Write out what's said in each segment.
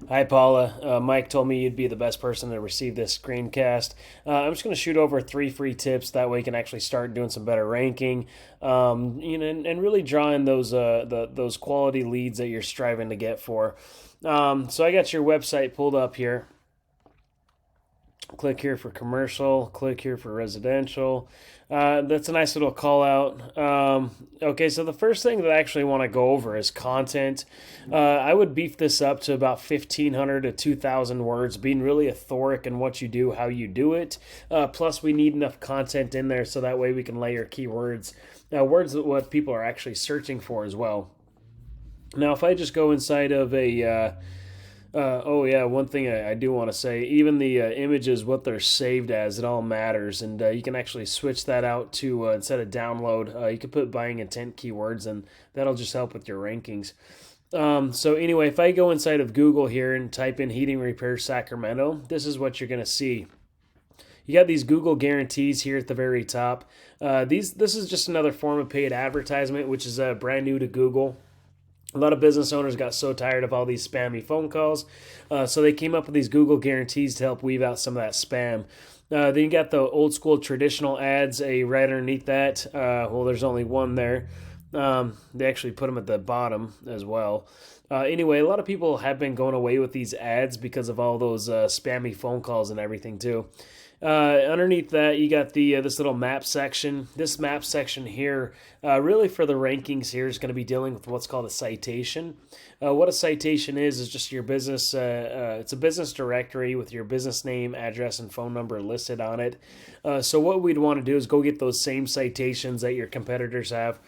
Hi, Paula. Mike told me you'd be the best person to receive this screencast. I'm just going to shoot over three free tips. That way, you can actually start doing some better ranking, and really drawing those quality leads that you're striving to get for. So I got your website pulled up here. Click here for commercial, click here for residential. That's a nice little call out. Okay, so the first thing that I actually want to go over is content. I would beef this up to about 1,500 to 2,000 words, being really authoric in what you do, how you do it. Plus, we need enough content in there so that way we can layer keywords, words that what people are actually searching for as well. Now, if I just go inside of oh yeah, one thing I do want to say, even the images, what they're saved as, it all matters, and you can actually switch that out to instead of download, you can put buying intent keywords, and that'll just help with your rankings. So anyway, if I go inside of Google here and type in heating repair Sacramento, this is what you're gonna see. You got these Google guarantees here at the very top. This is just another form of paid advertisement, which is brand new to Google. A lot of business owners got so tired of all these spammy phone calls, so they came up with these Google guarantees to help weave out some of that spam. Then you got the old school traditional ads, right underneath that. Well, there's only one there. They actually put them at the bottom as well. Anyway, a lot of people have been going away with these ads because of all those spammy phone calls and everything too. Underneath that, you got the this little map section. This map section here, really for the rankings here, is going to be dealing with what's called a citation. What a citation is just your business. It's a business directory with your business name, address, and phone number listed on it. So what we'd want to do is go get those same citations that your competitors have.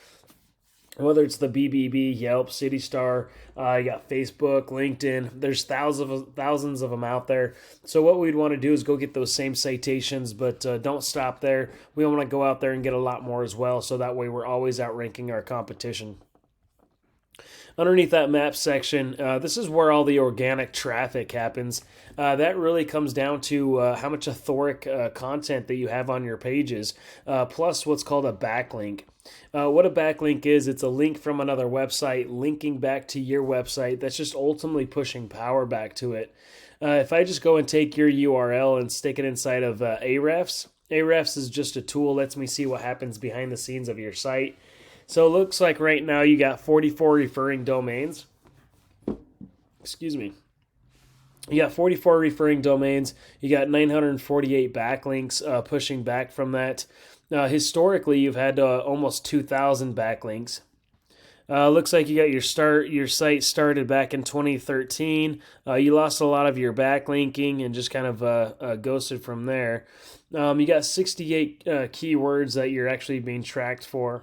Whether it's the BBB, Yelp, City Star, you got Facebook, LinkedIn. There's thousands of them out there. So what we'd want to do is go get those same citations, but don't stop there. We want to go out there and get a lot more as well, so that way we're always outranking our competition. Underneath that map section, this is where all the organic traffic happens. That really comes down to how much authoric content that you have on your pages, plus what's called a backlink. What a backlink is, it's a link from another website linking back to your website that's just ultimately pushing power back to it. If I just go and take your URL and stick it inside of Ahrefs, Ahrefs is just a tool, lets me see what happens behind the scenes of your site. So it looks like right now you got 44 referring domains. Excuse me. You got 44 referring domains. You got 948 backlinks pushing back from that. Historically, you've had almost 2,000 backlinks. Looks like you got your site started back in 2013. You lost a lot of your backlinking and just kind of ghosted from there. You got 68 keywords that you're actually being tracked for.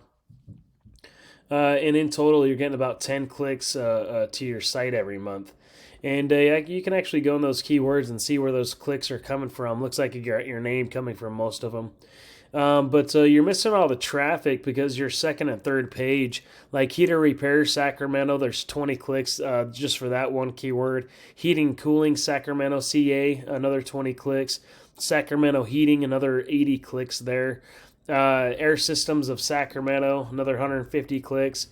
And in total, you're getting about 10 clicks to your site every month. And you can actually go in those keywords and see where those clicks are coming from. Looks like you got your name coming from most of them. But you're missing all the traffic because your second and third page, like heater repair Sacramento, there's 20 clicks just for that one keyword. Heating cooling Sacramento CA, another 20 clicks. Sacramento heating, another 80 clicks there. Air Systems of Sacramento, another 150 clicks.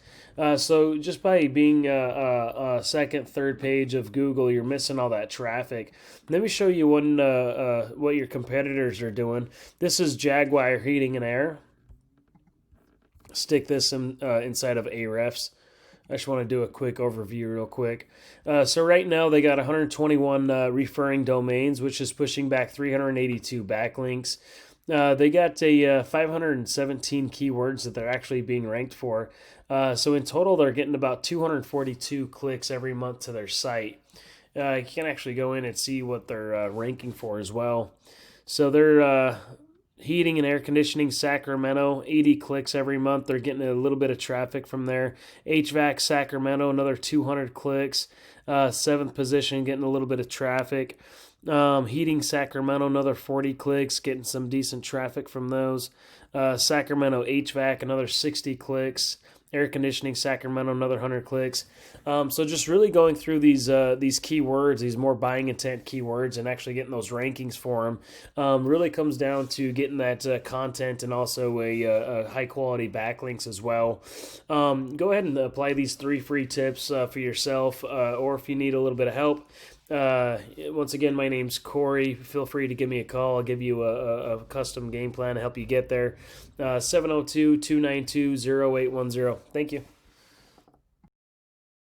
So just by being a second, third page of Google, you're missing all that traffic. Let me show you what your competitors are doing. This is Jaguar Heating and Air. Stick this inside of Ahrefs. I just want to do a quick overview real quick. So right now they got 121 referring domains, which is pushing back 382 backlinks. They got 517 keywords that they're actually being ranked for. So in total, they're getting about 242 clicks every month to their site. You can actually go in and see what they're ranking for as well. So they're heating and air conditioning Sacramento, 80 clicks every month. They're getting a little bit of traffic from there. HVAC Sacramento, another 200 clicks. Seventh position, getting a little bit of traffic. Heating Sacramento, another 40 clicks, getting some decent traffic from those. Sacramento HVAC, another 60 clicks. Air conditioning Sacramento, another 100 clicks. So just really going through these keywords, these more buying intent keywords, and actually getting those rankings for them, really comes down to getting that content and also a high quality backlinks as well. Go ahead and apply these 3 free tips for yourself, or if you need a little bit of help, Once again, my name's Corey. Feel free to give me a call. I'll give you a custom game plan to help you get there. 702 292 0810. Thank you.